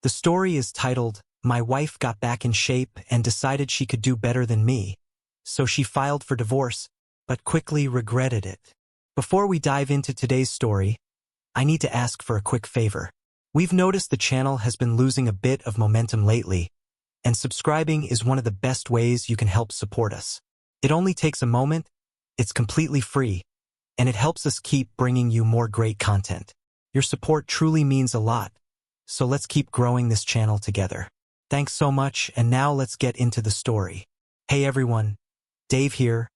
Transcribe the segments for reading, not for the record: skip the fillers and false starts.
The story is titled, "My Wife Got Back in Shape and Decided She Could Do Better Than Me, So She Filed for Divorce, but Quickly Regretted It." Before we dive into today's story, I need to ask for a quick favor. We've noticed the channel has been losing a bit of momentum lately, and subscribing is one of the best ways you can help support us. It only takes a moment, it's completely free, and it helps us keep bringing you more great content. Your support truly means a lot, so let's keep growing this channel together. Thanks so much, and now let's get into the story. Hey everyone, Dave here,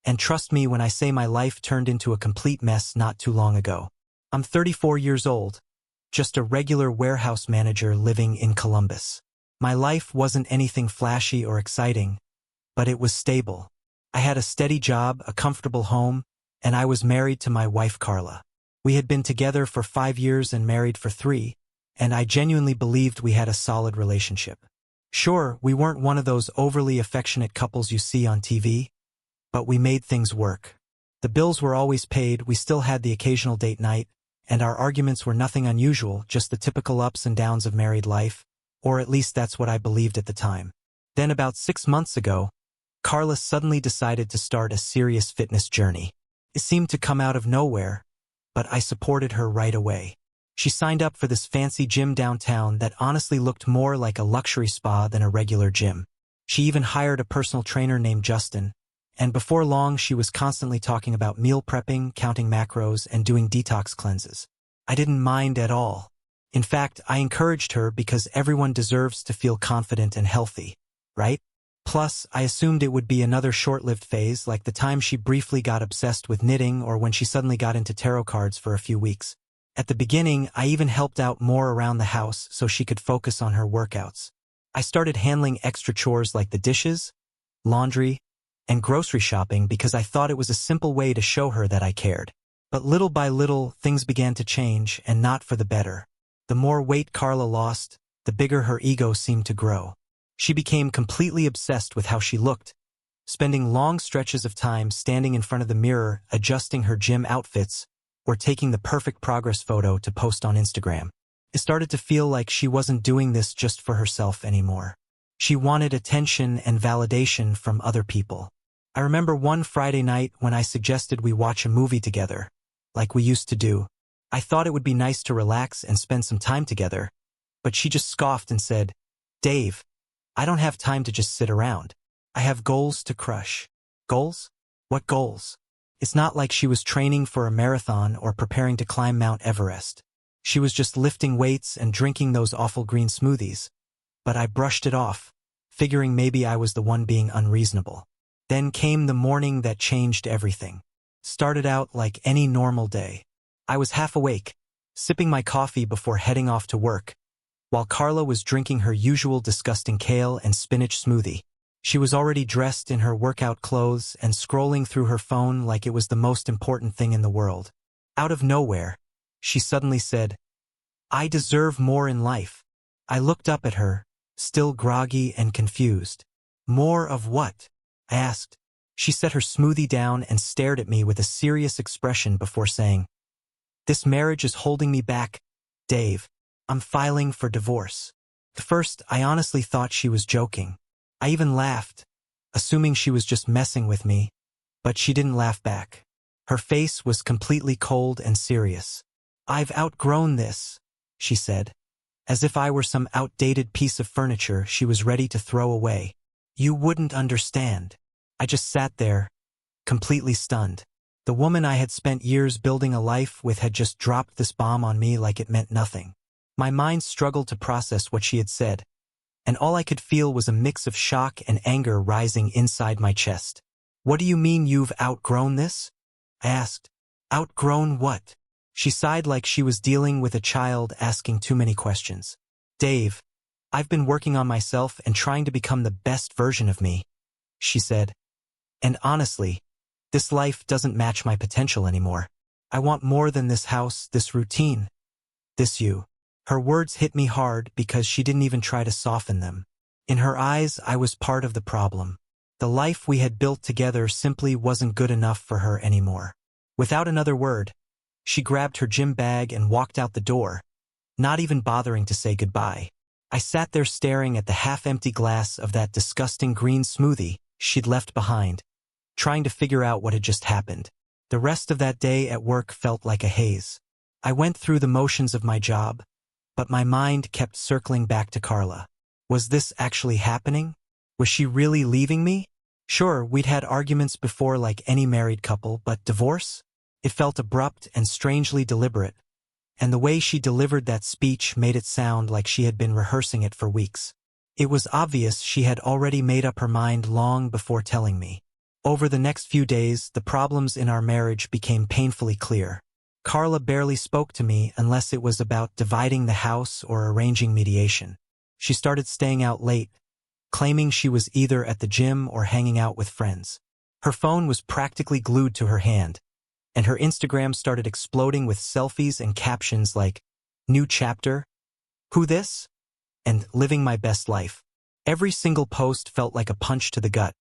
and trust me when I say my life turned into a complete mess not too long ago. I'm 34 years old, just a regular warehouse manager living in Columbus. My life wasn't anything flashy or exciting, but it was stable. I had a steady job, a comfortable home, and I was married to my wife Carla. We had been together for 5 years and married for 3, and I genuinely believed we had a solid relationship. Sure, we weren't one of those overly affectionate couples you see on TV, but we made things work. The bills were always paid, we still had the occasional date night, and our arguments were nothing unusual, just the typical ups and downs of married life, or at least that's what I believed at the time. Then about 6 months ago, Carla suddenly decided to start a serious fitness journey. It seemed to come out of nowhere, but I supported her right away. She signed up for this fancy gym downtown that honestly looked more like a luxury spa than a regular gym. She even hired a personal trainer named Justin, and before long she was constantly talking about meal prepping, counting macros, and doing detox cleanses. I didn't mind at all. In fact, I encouraged her because everyone deserves to feel confident and healthy, right? Plus, I assumed it would be another short-lived phase like the time she briefly got obsessed with knitting or when she suddenly got into tarot cards for a few weeks. At the beginning, I even helped out more around the house so she could focus on her workouts. I started handling extra chores like the dishes, laundry, and grocery shopping because I thought it was a simple way to show her that I cared. But little by little, things began to change, and not for the better. The more weight Carla lost, the bigger her ego seemed to grow. She became completely obsessed with how she looked, spending long stretches of time standing in front of the mirror, adjusting her gym outfits, or taking the perfect progress photo to post on Instagram. It started to feel like she wasn't doing this just for herself anymore. She wanted attention and validation from other people. I remember one Friday night when I suggested we watch a movie together, like we used to do. I thought it would be nice to relax and spend some time together, but she just scoffed and said, "Dave, I don't have time to just sit around. I have goals to crush." Goals? What goals? It's not like she was training for a marathon or preparing to climb Mount Everest. She was just lifting weights and drinking those awful green smoothies. But I brushed it off, figuring maybe I was the one being unreasonable. Then came the morning that changed everything. Started out like any normal day. I was half awake, sipping my coffee before heading off to work, while Carla was drinking her usual disgusting kale and spinach smoothie. She was already dressed in her workout clothes and scrolling through her phone like it was the most important thing in the world. Out of nowhere, she suddenly said, "I deserve more in life." I looked up at her, still groggy and confused. "More of what?" I asked. She set her smoothie down and stared at me with a serious expression before saying, "This marriage is holding me back, Dave. I'm filing for divorce." At first, I honestly thought she was joking. I even laughed, assuming she was just messing with me, but she didn't laugh back. Her face was completely cold and serious. "I've outgrown this," she said, as if I were some outdated piece of furniture she was ready to throw away. "You wouldn't understand." I just sat there, completely stunned. The woman I had spent years building a life with had just dropped this bomb on me like it meant nothing. My mind struggled to process what she had said, and all I could feel was a mix of shock and anger rising inside my chest. "What do you mean you've outgrown this?" I asked. "Outgrown what?" She sighed like she was dealing with a child asking too many questions. "Dave, I've been working on myself and trying to become the best version of me," she said. "And honestly, this life doesn't match my potential anymore. I want more than this house, this routine, this you." Her words hit me hard because she didn't even try to soften them. In her eyes, I was part of the problem. The life we had built together simply wasn't good enough for her anymore. Without another word, she grabbed her gym bag and walked out the door, not even bothering to say goodbye. I sat there staring at the half-empty glass of that disgusting green smoothie she'd left behind, trying to figure out what had just happened. The rest of that day at work felt like a haze. I went through the motions of my job, but my mind kept circling back to Carla. Was this actually happening? Was she really leaving me? Sure, we'd had arguments before like any married couple, but divorce? It felt abrupt and strangely deliberate, and the way she delivered that speech made it sound like she had been rehearsing it for weeks. It was obvious she had already made up her mind long before telling me. Over the next few days, the problems in our marriage became painfully clear. Carla barely spoke to me unless it was about dividing the house or arranging mediation. She started staying out late, claiming she was either at the gym or hanging out with friends. Her phone was practically glued to her hand, and her Instagram started exploding with selfies and captions like, "New chapter," "Who this?" and "Living my best life." Every single post felt like a punch to the gut,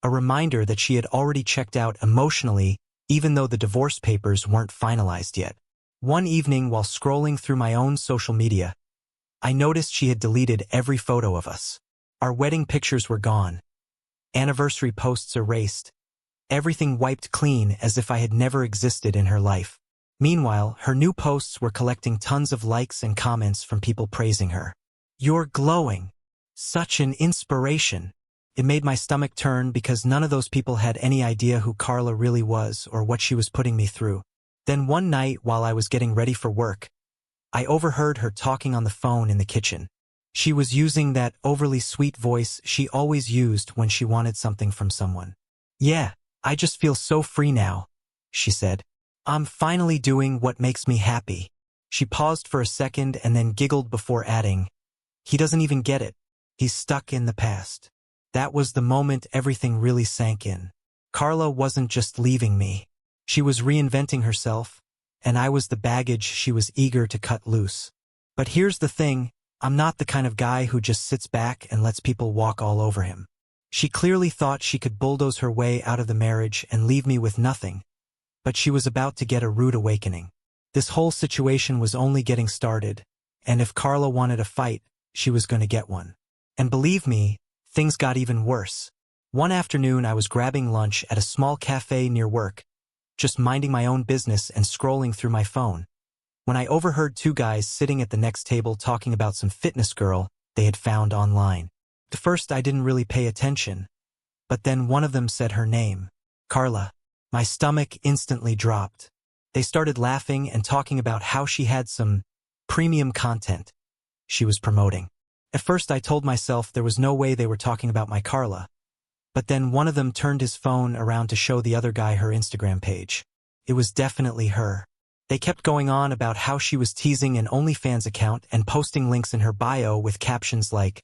a reminder that she had already checked out emotionally even though the divorce papers weren't finalized yet. One evening while scrolling through my own social media, I noticed she had deleted every photo of us. Our wedding pictures were gone, anniversary posts erased, everything wiped clean as if I had never existed in her life. Meanwhile, her new posts were collecting tons of likes and comments from people praising her. "You're glowing. Such an inspiration." It made my stomach turn because none of those people had any idea who Carla really was or what she was putting me through. Then one night while I was getting ready for work, I overheard her talking on the phone in the kitchen. She was using that overly sweet voice she always used when she wanted something from someone. "Yeah, I just feel so free now," she said. "I'm finally doing what makes me happy." She paused for a second and then giggled before adding, "He doesn't even get it. He's stuck in the past." That was the moment everything really sank in. Carla wasn't just leaving me. She was reinventing herself, and I was the baggage she was eager to cut loose. But here's the thing, I'm not the kind of guy who just sits back and lets people walk all over him. She clearly thought she could bulldoze her way out of the marriage and leave me with nothing, but she was about to get a rude awakening. This whole situation was only getting started, and if Carla wanted a fight, she was going to get one. And believe me, things got even worse. One afternoon I was grabbing lunch at a small cafe near work, just minding my own business and scrolling through my phone, when I overheard two guys sitting at the next table talking about some fitness girl they had found online. At first I didn't really pay attention, but then one of them said her name, Carla. My stomach instantly dropped. They started laughing and talking about how she had some premium content she was promoting. At first I told myself there was no way they were talking about my Carla, but then one of them turned his phone around to show the other guy her Instagram page. It was definitely her. They kept going on about how she was teasing an OnlyFans account and posting links in her bio with captions like,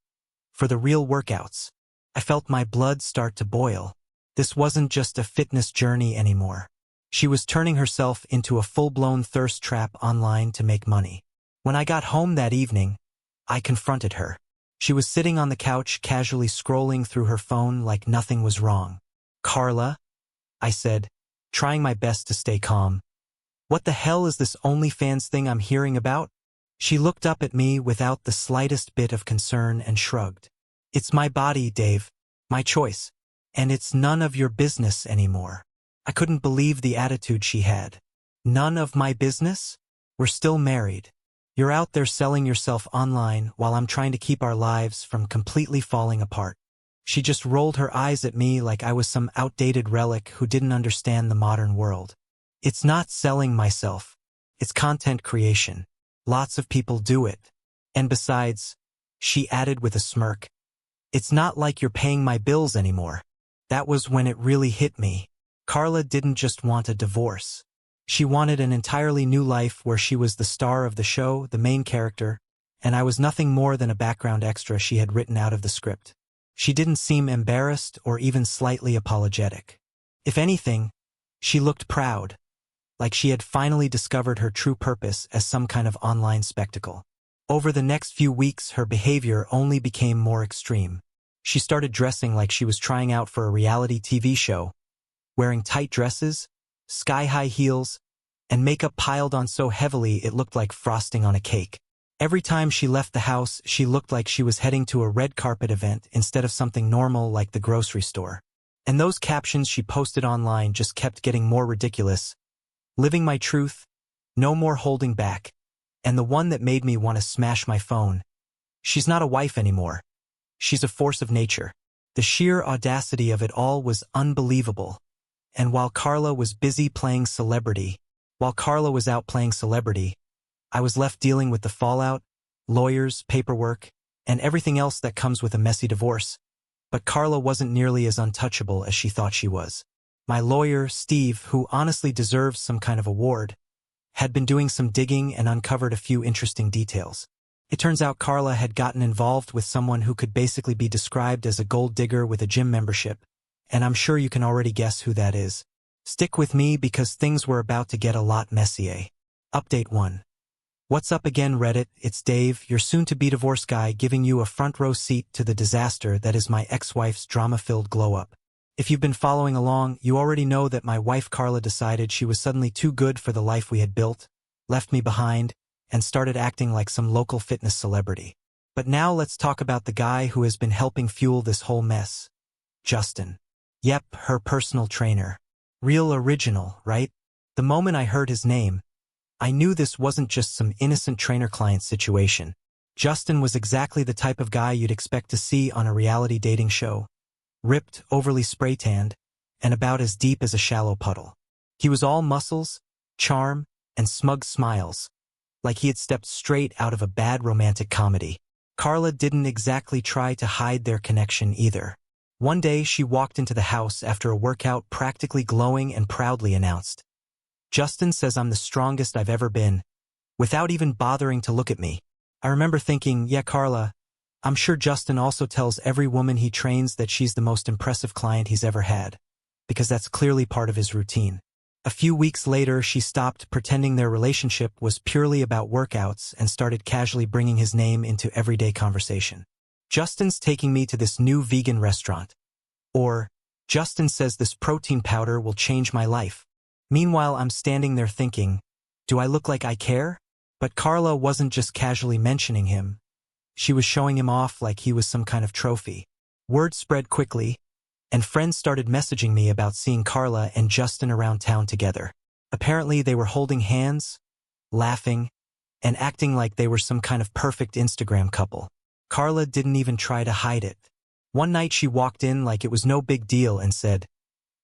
"For the real workouts." I felt my blood start to boil. This wasn't just a fitness journey anymore. She was turning herself into a full-blown thirst trap online to make money. When I got home that evening, I confronted her. She was sitting on the couch casually scrolling through her phone like nothing was wrong. "Carla," I said, trying my best to stay calm. "What the hell is this OnlyFans thing I'm hearing about?" She looked up at me without the slightest bit of concern and shrugged. "It's my body, Dave. My choice. And it's none of your business anymore." I couldn't believe the attitude she had. None of my business? We're still married. You're out there selling yourself online while I'm trying to keep our lives from completely falling apart. She just rolled her eyes at me like I was some outdated relic who didn't understand the modern world. "It's not selling myself. It's content creation. Lots of people do it. And besides," she added with a smirk, "it's not like you're paying my bills anymore." That was when it really hit me. Carla didn't just want a divorce. She wanted an entirely new life where she was the star of the show, the main character, and I was nothing more than a background extra she had written out of the script. She didn't seem embarrassed or even slightly apologetic. If anything, she looked proud, like she had finally discovered her true purpose as some kind of online spectacle. Over the next few weeks, her behavior only became more extreme. She started dressing like she was trying out for a reality TV show, wearing tight dresses, sky-high heels, and makeup piled on so heavily it looked like frosting on a cake. Every time she left the house, she looked like she was heading to a red carpet event instead of something normal like the grocery store. And those captions she posted online just kept getting more ridiculous. Living my truth, no more holding back. And the one that made me want to smash my phone. She's not a wife anymore. She's a force of nature. The sheer audacity of it all was unbelievable. And while Carla was out playing celebrity, I was left dealing with the fallout, lawyers, paperwork, and everything else that comes with a messy divorce. But Carla wasn't nearly as untouchable as she thought she was. My lawyer, Steve, who honestly deserves some kind of award, had been doing some digging and uncovered a few interesting details. It turns out Carla had gotten involved with someone who could basically be described as a gold digger with a gym membership, and I'm sure you can already guess who that is. Stick with me because things were about to get a lot messier. Update 1. What's up again, Reddit? It's Dave, your soon-to-be divorced guy, giving you a front-row seat to the disaster that is my ex-wife's drama-filled glow-up. If you've been following along, you already know that my wife Carla decided she was suddenly too good for the life we had built, left me behind, and started acting like some local fitness celebrity. But now let's talk about the guy who has been helping fuel this whole mess. Justin. Yep, her personal trainer. Real original, right? The moment I heard his name, I knew this wasn't just some innocent trainer-client situation. Justin was exactly the type of guy you'd expect to see on a reality dating show. Ripped, overly spray-tanned, and about as deep as a shallow puddle. He was all muscles, charm, and smug smiles, like he had stepped straight out of a bad romantic comedy. Carla didn't exactly try to hide their connection either. One day she walked into the house after a workout practically glowing and proudly announced, "Justin says I'm the strongest I've ever been," without even bothering to look at me. I remember thinking, yeah, Carla, I'm sure Justin also tells every woman he trains that she's the most impressive client he's ever had, because that's clearly part of his routine. A few weeks later, she stopped pretending their relationship was purely about workouts and started casually bringing his name into everyday conversation. Justin's taking me to this new vegan restaurant. Or, Justin says this protein powder will change my life. Meanwhile, I'm standing there thinking, do I look like I care? But Carla wasn't just casually mentioning him. She was showing him off like he was some kind of trophy. Word spread quickly, and friends started messaging me about seeing Carla and Justin around town together. Apparently, they were holding hands, laughing, and acting like they were some kind of perfect Instagram couple. Carla didn't even try to hide it. One night she walked in like it was no big deal and said,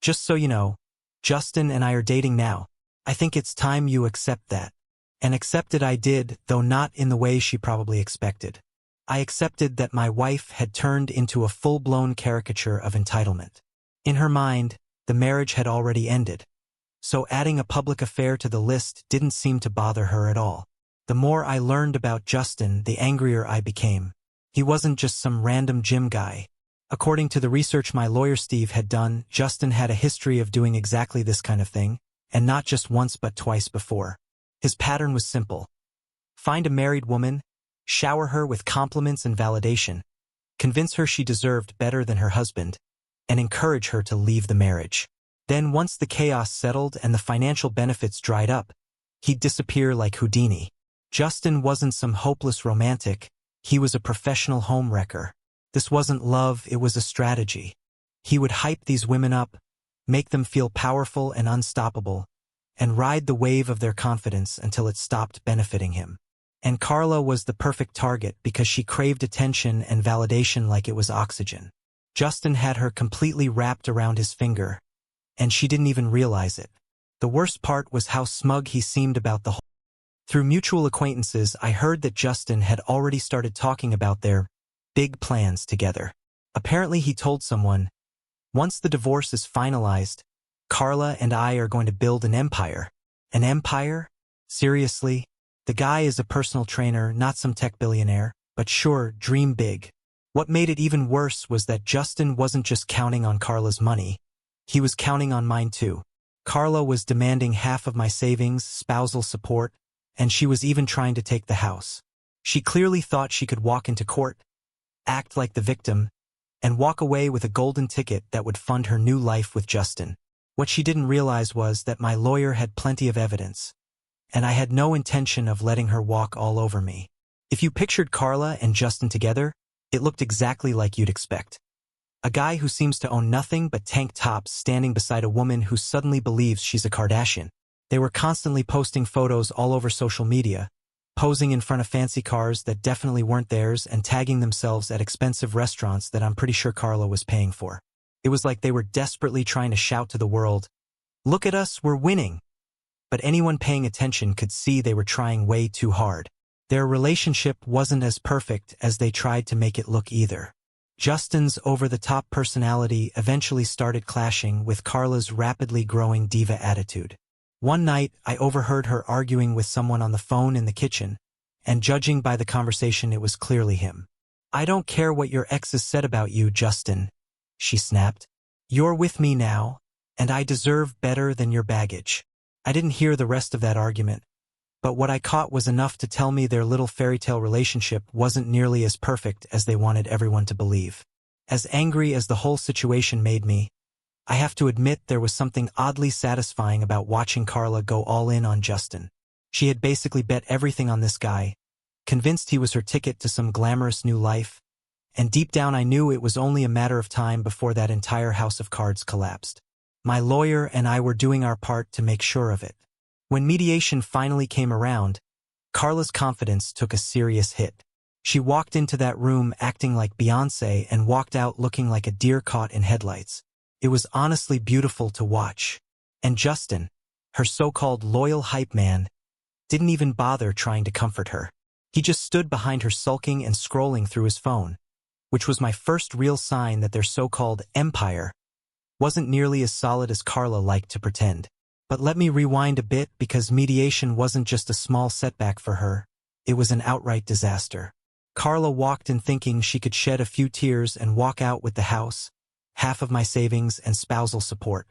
"Just so you know, Justin and I are dating now. I think it's time you accept that." And accept it I did, though not in the way she probably expected. I accepted that my wife had turned into a full-blown caricature of entitlement. In her mind, the marriage had already ended. So adding a public affair to the list didn't seem to bother her at all. The more I learned about Justin, the angrier I became. He wasn't just some random gym guy. According to the research my lawyer Steve had done, Justin had a history of doing exactly this kind of thing, and not just once but twice before. His pattern was simple. Find a married woman, shower her with compliments and validation, convince her she deserved better than her husband, and encourage her to leave the marriage. Then once the chaos settled and the financial benefits dried up, he'd disappear like Houdini. Justin wasn't some hopeless romantic, he was a professional homewrecker. This wasn't love, it was a strategy. He would hype these women up, make them feel powerful and unstoppable, and ride the wave of their confidence until it stopped benefiting him. And Carla was the perfect target because she craved attention and validation like it was oxygen. Justin had her completely wrapped around his finger, and she didn't even realize it. The worst part was how smug he seemed about the whole. Through mutual acquaintances, I heard that Justin had already started talking about their big plans together. Apparently he told someone, "Once the divorce is finalized, Carla and I are going to build an empire." An empire? Seriously? The guy is a personal trainer, not some tech billionaire, but sure, dream big. What made it even worse was that Justin wasn't just counting on Carla's money. He was counting on mine too. Carla was demanding half of my savings, spousal support, and she was even trying to take the house. She clearly thought she could walk into court, act like the victim, and walk away with a golden ticket that would fund her new life with Justin. What she didn't realize was that my lawyer had plenty of evidence, and I had no intention of letting her walk all over me. If you pictured Carla and Justin together, it looked exactly like you'd expect. A guy who seems to own nothing but tank tops standing beside a woman who suddenly believes she's a Kardashian. They were constantly posting photos all over social media, posing in front of fancy cars that definitely weren't theirs and tagging themselves at expensive restaurants that I'm pretty sure Carla was paying for. It was like they were desperately trying to shout to the world, "Look at us, we're winning." But anyone paying attention could see they were trying way too hard. Their relationship wasn't as perfect as they tried to make it look either. Justin's over-the-top personality eventually started clashing with Carla's rapidly growing diva attitude. One night, I overheard her arguing with someone on the phone in the kitchen, and judging by the conversation, it was clearly him. "I don't care what your exes said about you, Justin," she snapped. "You're with me now, and I deserve better than your baggage." I didn't hear the rest of that argument, but what I caught was enough to tell me their little fairy tale relationship wasn't nearly as perfect as they wanted everyone to believe. As angry as the whole situation made me, I have to admit there was something oddly satisfying about watching Carla go all in on Justin. She had basically bet everything on this guy, convinced he was her ticket to some glamorous new life, and deep down I knew it was only a matter of time before that entire house of cards collapsed. My lawyer and I were doing our part to make sure of it. When mediation finally came around, Carla's confidence took a serious hit. She walked into that room acting like Beyoncé and walked out looking like a deer caught in headlights. It was honestly beautiful to watch. And Justin, her so-called loyal hype man, didn't even bother trying to comfort her. He just stood behind her sulking and scrolling through his phone, which was my first real sign that their so-called empire wasn't nearly as solid as Carla liked to pretend. But let me rewind a bit, because mediation wasn't just a small setback for her, it was an outright disaster. Carla walked in thinking she could shed a few tears and walk out with the house, half of my savings and spousal support.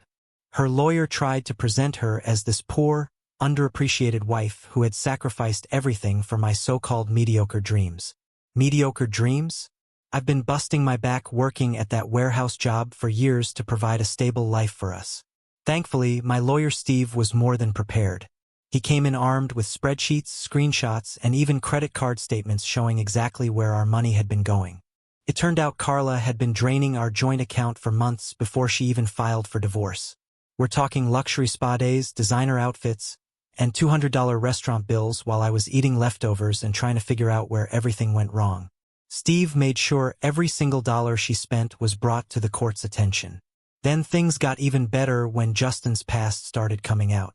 Her lawyer tried to present her as this poor, underappreciated wife who had sacrificed everything for my so-called mediocre dreams. Mediocre dreams? I've been busting my back working at that warehouse job for years to provide a stable life for us. Thankfully, my lawyer Steve was more than prepared. He came in armed with spreadsheets, screenshots, and even credit card statements showing exactly where our money had been going. It turned out Carla had been draining our joint account for months before she even filed for divorce. We're talking luxury spa days, designer outfits, and $200 restaurant bills while I was eating leftovers and trying to figure out where everything went wrong. Steve made sure every single dollar she spent was brought to the court's attention. Then things got even better when Justin's past started coming out.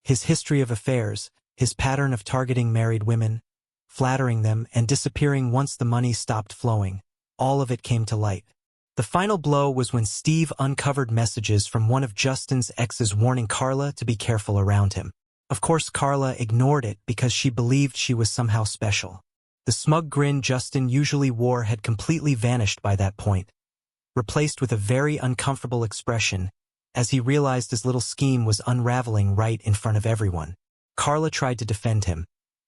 His history of affairs, his pattern of targeting married women, flattering them, and disappearing once the money stopped flowing, all of it came to light. The final blow was when Steve uncovered messages from one of Justin's exes warning Carla to be careful around him. Of course, Carla ignored it because she believed she was somehow special. The smug grin Justin usually wore had completely vanished by that point, replaced with a very uncomfortable expression as he realized his little scheme was unraveling right in front of everyone. Carla tried to defend him,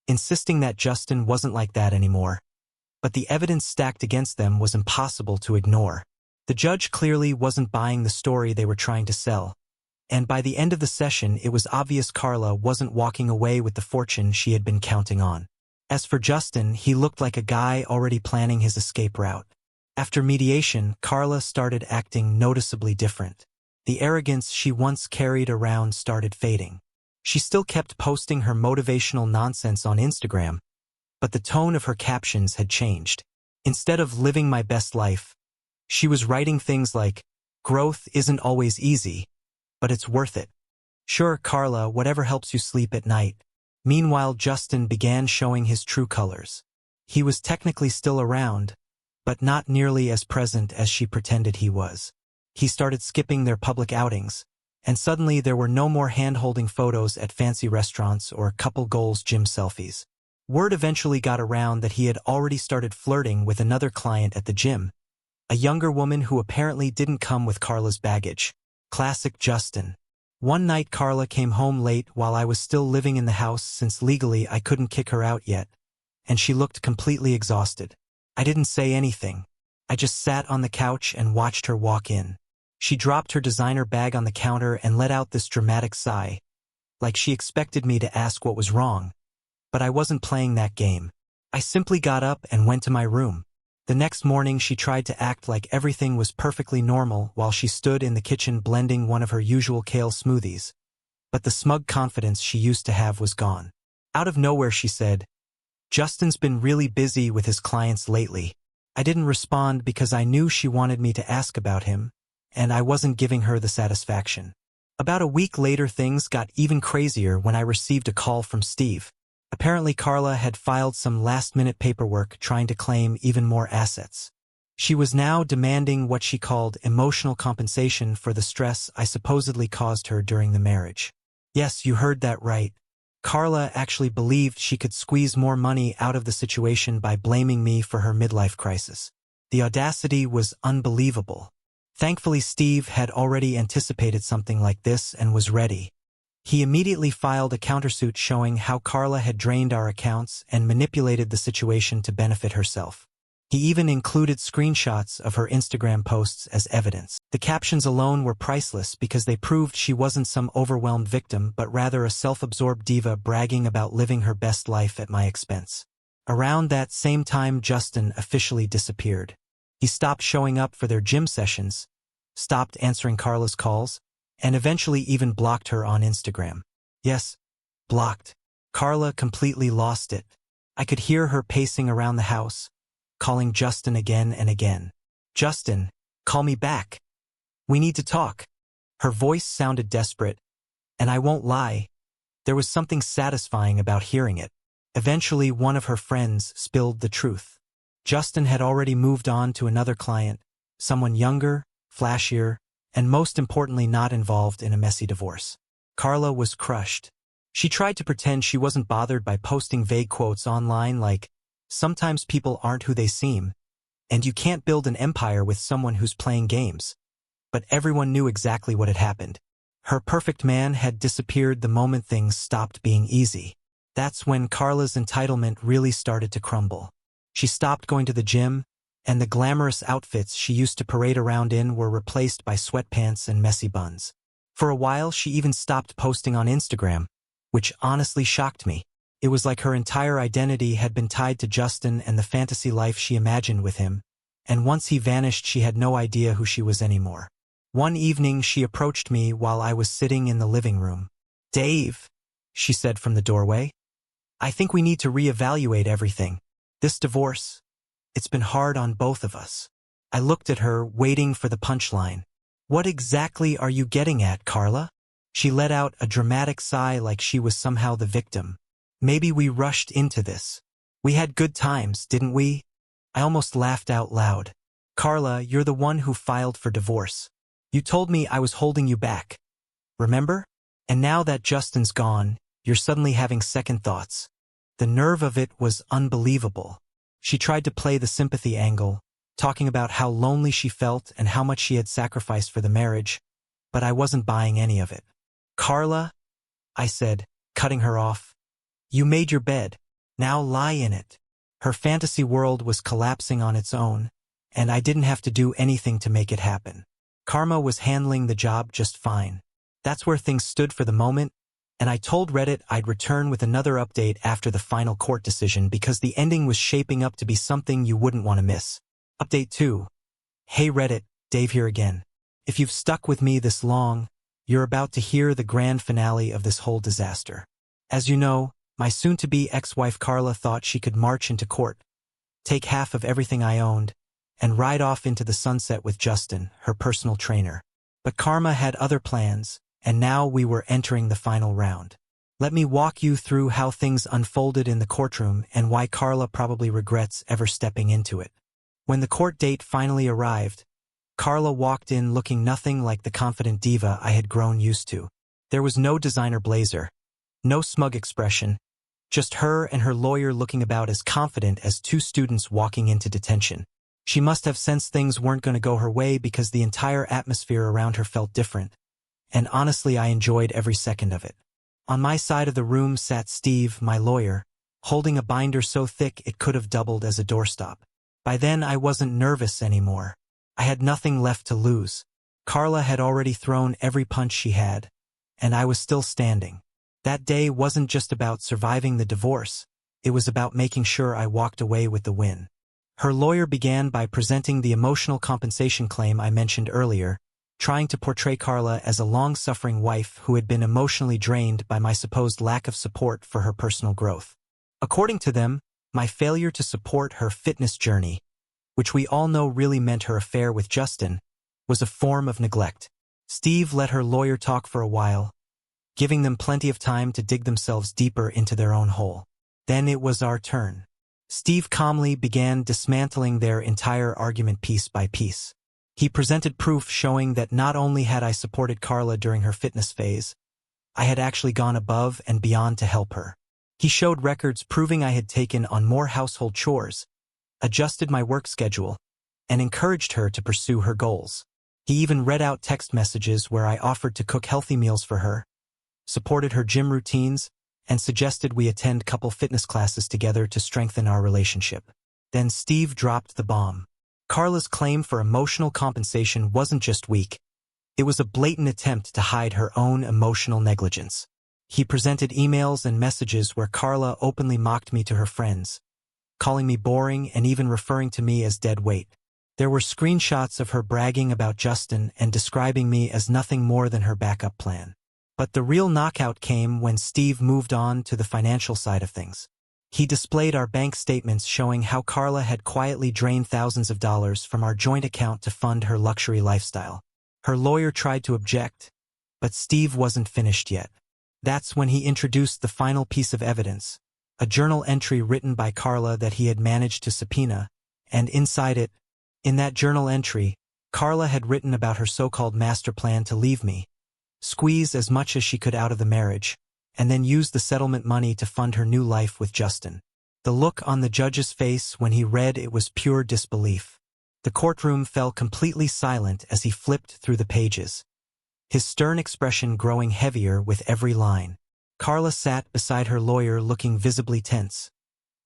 insisting that Justin wasn't like that anymore, but the evidence stacked against them was impossible to ignore. The judge clearly wasn't buying the story they were trying to sell, and by the end of the session it was obvious Carla wasn't walking away with the fortune she had been counting on. As for Justin, he looked like a guy already planning his escape route. After mediation, Carla started acting noticeably different. The arrogance she once carried around started fading. She still kept posting her motivational nonsense on Instagram, but the tone of her captions had changed. Instead of "living my best life," she was writing things like, "Growth isn't always easy, but it's worth it. Sure, Carla, whatever helps you sleep at night." Meanwhile, Justin began showing his true colors. He was technically still around, but not nearly as present as she pretended he was. He started skipping their public outings, and suddenly there were no more hand-holding photos at fancy restaurants or couple goals gym selfies. Word eventually got around that he had already started flirting with another client at the gym, a younger woman who apparently didn't come with Carla's baggage. Classic Justin. One night Carla came home late while I was still living in the house since legally I couldn't kick her out yet, and she looked completely exhausted. I didn't say anything. I just sat on the couch and watched her walk in. She dropped her designer bag on the counter and let out this dramatic sigh, like she expected me to ask what was wrong. But I wasn't playing that game. I simply got up and went to my room. The next morning she tried to act like everything was perfectly normal while she stood in the kitchen blending one of her usual kale smoothies. But the smug confidence she used to have was gone. Out of nowhere she said, "Justin's been really busy with his clients lately." I didn't respond because I knew she wanted me to ask about him, and I wasn't giving her the satisfaction. About a week later things got even crazier when I received a call from Steve. Apparently Carla had filed some last-minute paperwork trying to claim even more assets. She was now demanding what she called emotional compensation for the stress I supposedly caused her during the marriage. Yes, you heard that right. Carla actually believed she could squeeze more money out of the situation by blaming me for her midlife crisis. The audacity was unbelievable. Thankfully, Steve had already anticipated something like this and was ready. He immediately filed a countersuit showing how Carla had drained our accounts and manipulated the situation to benefit herself. He even included screenshots of her Instagram posts as evidence. The captions alone were priceless because they proved she wasn't some overwhelmed victim but rather a self-absorbed diva bragging about living her best life at my expense. Around that same time, Justin officially disappeared. He stopped showing up for their gym sessions, stopped answering Carla's calls, and eventually even blocked her on Instagram. Yes, blocked. Carla completely lost it. I could hear her pacing around the house, calling Justin again and again. "Justin, call me back. We need to talk." Her voice sounded desperate, and I won't lie, there was something satisfying about hearing it. Eventually, one of her friends spilled the truth. Justin had already moved on to another client, someone younger, flashier, and most importantly not involved in a messy divorce. Carla was crushed. She tried to pretend she wasn't bothered by posting vague quotes online like, "Sometimes people aren't who they seem, and you can't build an empire with someone who's playing games." But everyone knew exactly what had happened. Her perfect man had disappeared the moment things stopped being easy. That's when Carla's entitlement really started to crumble. She stopped going to the gym, and the glamorous outfits she used to parade around in were replaced by sweatpants and messy buns. For a while, she even stopped posting on Instagram, which honestly shocked me. It was like her entire identity had been tied to Justin and the fantasy life she imagined with him, and once he vanished, she had no idea who she was anymore. One evening, she approached me while I was sitting in the living room. "Dave," she said from the doorway, "I think we need to reevaluate everything. This divorce, it's been hard on both of us." I looked at her, waiting for the punchline. "What exactly are you getting at, Carla?" She let out a dramatic sigh like she was somehow the victim. "Maybe we rushed into this. We had good times, didn't we?" I almost laughed out loud. "Carla, you're the one who filed for divorce. You told me I was holding you back. Remember? And now that Justin's gone, you're suddenly having second thoughts." The nerve of it was unbelievable. She tried to play the sympathy angle, talking about how lonely she felt and how much she had sacrificed for the marriage, but I wasn't buying any of it. "Carla," I said, cutting her off, "you made your bed. Now lie in it." Her fantasy world was collapsing on its own, and I didn't have to do anything to make it happen. Karma was handling the job just fine. That's where things stood for the moment, and I told Reddit I'd return with another update after the final court decision because the ending was shaping up to be something you wouldn't want to miss. Update 2. Hey Reddit, Dave here again. If you've stuck with me this long, you're about to hear the grand finale of this whole disaster. As you know, my soon-to-be ex-wife Carla thought she could march into court, take half of everything I owned, and ride off into the sunset with Justin, her personal trainer. But karma had other plans, and now we were entering the final round. Let me walk you through how things unfolded in the courtroom and why Carla probably regrets ever stepping into it. When the court date finally arrived, Carla walked in looking nothing like the confident diva I had grown used to. There was no designer blazer, no smug expression, just her and her lawyer looking about as confident as two students walking into detention. She must have sensed things weren't going to go her way because the entire atmosphere around her felt different, and honestly I enjoyed every second of it. On my side of the room sat Steve, my lawyer, holding a binder so thick it could have doubled as a doorstop. By then I wasn't nervous anymore. I had nothing left to lose. Carla had already thrown every punch she had, and I was still standing. That day wasn't just about surviving the divorce. it was about making sure I walked away with the win. Her lawyer began by presenting the emotional compensation claim I mentioned earlier, trying to portray Carla as a long-suffering wife who had been emotionally drained by my supposed lack of support for her personal growth. According to them, my failure to support her fitness journey, which we all know really meant her affair with Justin, was a form of neglect. Steve let her lawyer talk for a while, giving them plenty of time to dig themselves deeper into their own hole. Then it was our turn. Steve calmly began dismantling their entire argument piece by piece. He presented proof showing that not only had I supported Carla during her fitness phase, I had actually gone above and beyond to help her. He showed records proving I had taken on more household chores, adjusted my work schedule, and encouraged her to pursue her goals. He even read out text messages where I offered to cook healthy meals for her, supported her gym routines, and suggested we attend couple fitness classes together to strengthen our relationship. Then Steve dropped the bomb. Carla's claim for emotional compensation wasn't just weak, it was a blatant attempt to hide her own emotional negligence. He presented emails and messages where Carla openly mocked me to her friends, calling me boring and even referring to me as dead weight. There were screenshots of her bragging about Justin and describing me as nothing more than her backup plan. But the real knockout came when Steve moved on to the financial side of things. He displayed our bank statements showing how Carla had quietly drained thousands of dollars from our joint account to fund her luxury lifestyle. Her lawyer tried to object, but Steve wasn't finished yet. That's when he introduced the final piece of evidence, a journal entry written by Carla that he had managed to subpoena, and inside it, in that journal entry, Carla had written about her so-called master plan to leave me, squeeze as much as she could out of the marriage, and then use the settlement money to fund her new life with Justin. The look on the judge's face when he read it was pure disbelief. The courtroom fell completely silent as he flipped through the pages, his stern expression growing heavier with every line. Carla sat beside her lawyer looking visibly tense,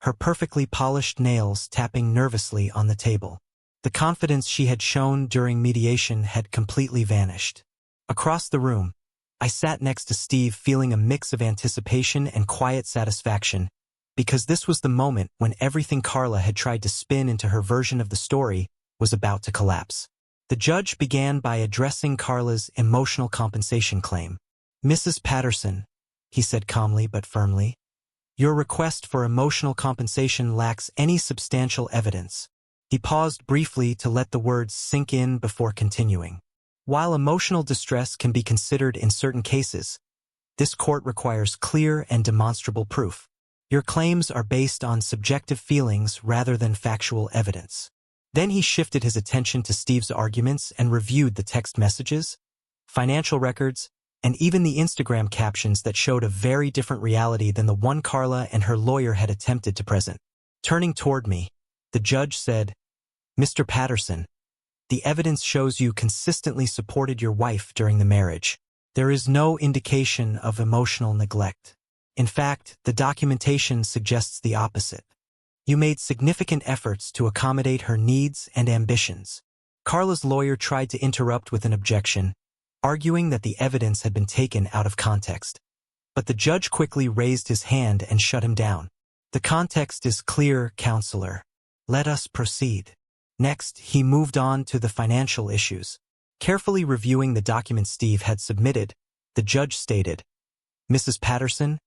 her perfectly polished nails tapping nervously on the table. The confidence she had shown during mediation had completely vanished. Across the room, I sat next to Steve feeling a mix of anticipation and quiet satisfaction, because this was the moment when everything Carla had tried to spin into her version of the story was about to collapse. The judge began by addressing Carla's emotional compensation claim. "Mrs. Patterson," he said calmly but firmly, "your request for emotional compensation lacks any substantial evidence." He paused briefly to let the words sink in before continuing. "While emotional distress can be considered in certain cases, this court requires clear and demonstrable proof. Your claims are based on subjective feelings rather than factual evidence." Then he shifted his attention to Steve's arguments and reviewed the text messages, financial records, and even the Instagram captions that showed a very different reality than the one Carla and her lawyer had attempted to present. Turning toward me, the judge said, "Mr. Patterson, the evidence shows you consistently supported your wife during the marriage. There is no indication of emotional neglect. In fact, the documentation suggests the opposite. You made significant efforts to accommodate her needs and ambitions." Carla's lawyer tried to interrupt with an objection, arguing that the evidence had been taken out of context. But the judge quickly raised his hand and shut him down. "The context is clear, counselor. Let us proceed." Next, he moved on to the financial issues. Carefully reviewing the documents Steve had submitted, the judge stated, "Mrs. Patterson,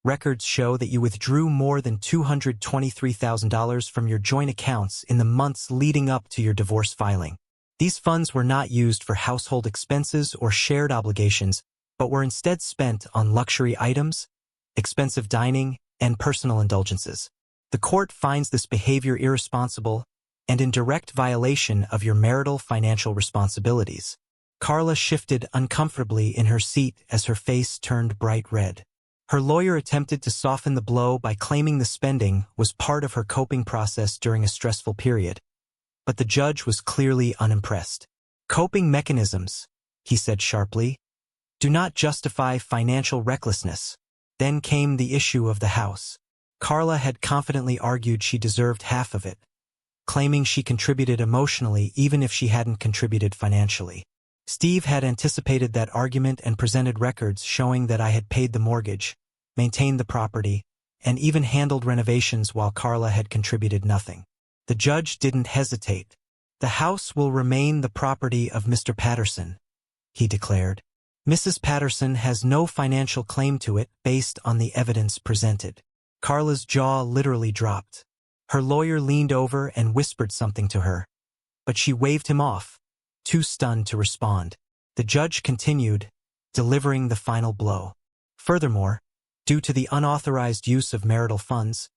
records show that you withdrew more than $223,000 from your joint accounts in the months leading up to your divorce filing. These funds were not used for household expenses or shared obligations, but were instead spent on luxury items, expensive dining, and personal indulgences. The court finds this behavior irresponsible and in direct violation of your marital financial responsibilities." Carla shifted uncomfortably in her seat as her face turned bright red. Her lawyer attempted to soften the blow by claiming the spending was part of her coping process during a stressful period, but the judge was clearly unimpressed. "Coping mechanisms," he said sharply, "do not justify financial recklessness." Then came the issue of the house. Carla had confidently argued she deserved half of it, claiming she contributed emotionally even if she hadn't contributed financially. Steve had anticipated that argument and presented records showing that I had paid the mortgage, maintained the property, and even handled renovations while Carla had contributed nothing. The judge didn't hesitate. "The house will remain the property of Mr. Patterson," he declared. "Mrs. Patterson has no financial claim to it based on the evidence presented." Carla's jaw literally dropped. Her lawyer leaned over and whispered something to her, but she waved him off, too stunned to respond. The judge continued, delivering the final blow. Furthermore, due to the unauthorized use of marital funds,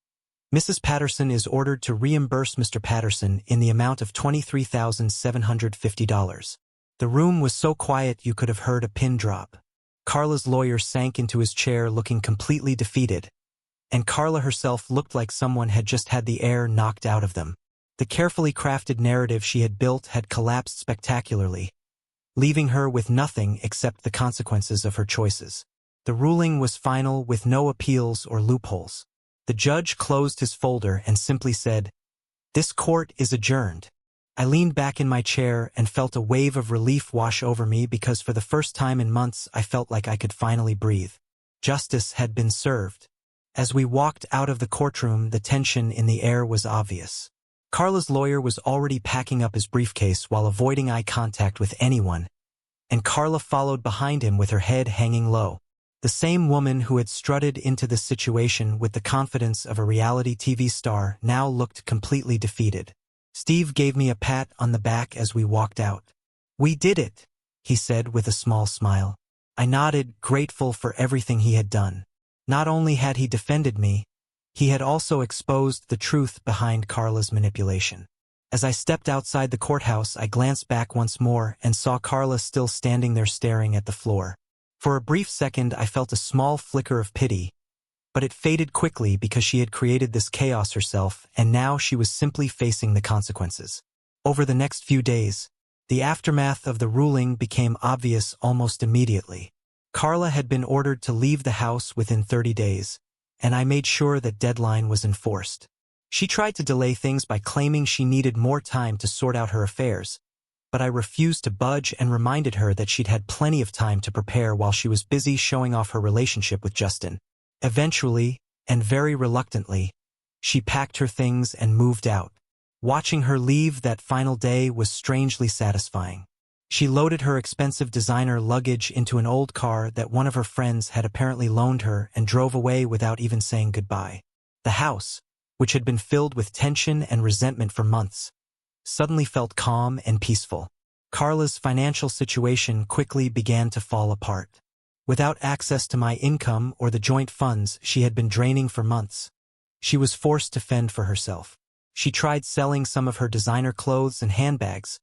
Mrs. Patterson is ordered to reimburse Mr. Patterson in the amount of $23,750. The room was so quiet you could have heard a pin drop. Carla's lawyer sank into his chair looking completely defeated, and Carla herself looked like someone had just had the air knocked out of them. The carefully crafted narrative she had built had collapsed spectacularly, leaving her with nothing except the consequences of her choices. The ruling was final with no appeals or loopholes. The judge closed his folder and simply said, "This court is adjourned." I leaned back in my chair and felt a wave of relief wash over me because for the first time in months I felt like I could finally breathe. Justice had been served. As we walked out of the courtroom, the tension in the air was obvious. Carla's lawyer was already packing up his briefcase while avoiding eye contact with anyone, and Carla followed behind him with her head hanging low. The same woman who had strutted into this situation with the confidence of a reality TV star now looked completely defeated. Steve gave me a pat on the back as we walked out. "We did it," he said with a small smile. I nodded, grateful for everything he had done. Not only had he defended me, he had also exposed the truth behind Carla's manipulation. As I stepped outside the courthouse, I glanced back once more and saw Carla still standing there staring at the floor. For a brief second, I felt a small flicker of pity, but it faded quickly because she had created this chaos herself, and now she was simply facing the consequences. Over the next few days, the aftermath of the ruling became obvious almost immediately. Carla had been ordered to leave the house within 30 days, and I made sure that deadline was enforced. She tried to delay things by claiming she needed more time to sort out her affairs, but I refused to budge and reminded her that she'd had plenty of time to prepare while she was busy showing off her relationship with Justin. Eventually, and very reluctantly, she packed her things and moved out. Watching her leave that final day was strangely satisfying. She loaded her expensive designer luggage into an old car that one of her friends had apparently loaned her and drove away without even saying goodbye. The house, which had been filled with tension and resentment for months, suddenly felt calm and peaceful. Carla's financial situation quickly began to fall apart. Without access to my income or the joint funds she had been draining for months, she was forced to fend for herself. She tried selling some of her designer clothes and handbags,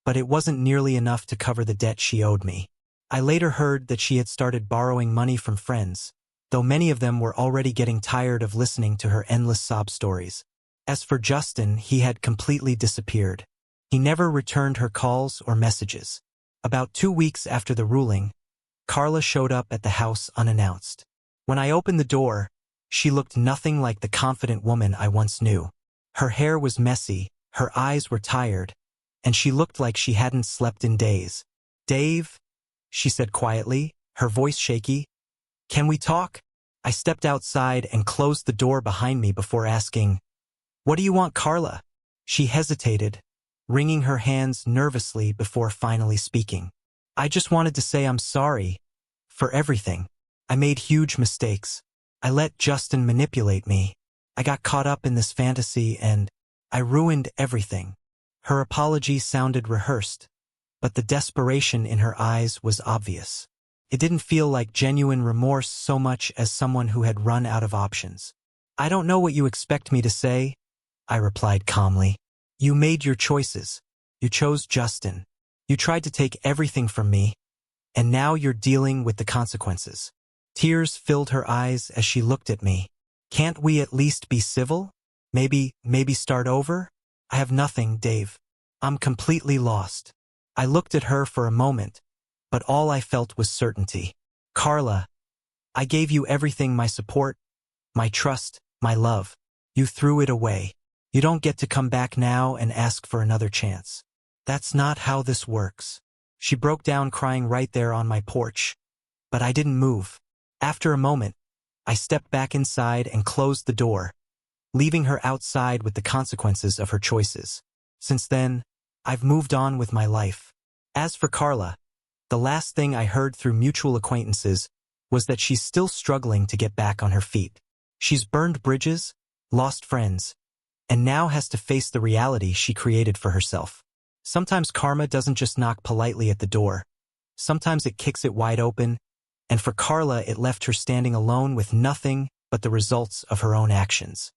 but it wasn't nearly enough to cover the debt she owed me. I later heard that she had started borrowing money from friends, though many of them were already getting tired of listening to her endless sob stories. As for Justin, he had completely disappeared. He never returned her calls or messages. About 2 weeks after the ruling, Carla showed up at the house unannounced. When I opened the door, she looked nothing like the confident woman I once knew. Her hair was messy, her eyes were tired, and she looked like she hadn't slept in days. "Dave," she said quietly, her voice shaky, "can we talk?" I stepped outside and closed the door behind me before asking, "What do you want, Carla?" She hesitated, wringing her hands nervously before finally speaking. "I just wanted to say I'm sorry for everything. I made huge mistakes. I let Justin manipulate me. I got caught up in this fantasy and I ruined everything." Her apology sounded rehearsed, but the desperation in her eyes was obvious. It didn't feel like genuine remorse so much as someone who had run out of options. "I don't know what you expect me to say," I replied calmly. "You made your choices. You chose Justin. You tried to take everything from me, and now you're dealing with the consequences." Tears filled her eyes as she looked at me. "Can't we at least be civil? Maybe start over?" "I have nothing, Dave. I'm completely lost." I looked at her for a moment, but all I felt was certainty. "Carla, I gave you everything, my support, my trust, my love. You threw it away. You don't get to come back now and ask for another chance. That's not how this works." She broke down crying right there on my porch, but I didn't move. After a moment, I stepped back inside and closed the door, leaving her outside with the consequences of her choices. Since then, I've moved on with my life. As for Carla, the last thing I heard through mutual acquaintances was that she's still struggling to get back on her feet. She's burned bridges, lost friends, and now has to face the reality she created for herself. Sometimes karma doesn't just knock politely at the door. Sometimes it kicks it wide open, and for Carla it left her standing alone with nothing but the results of her own actions.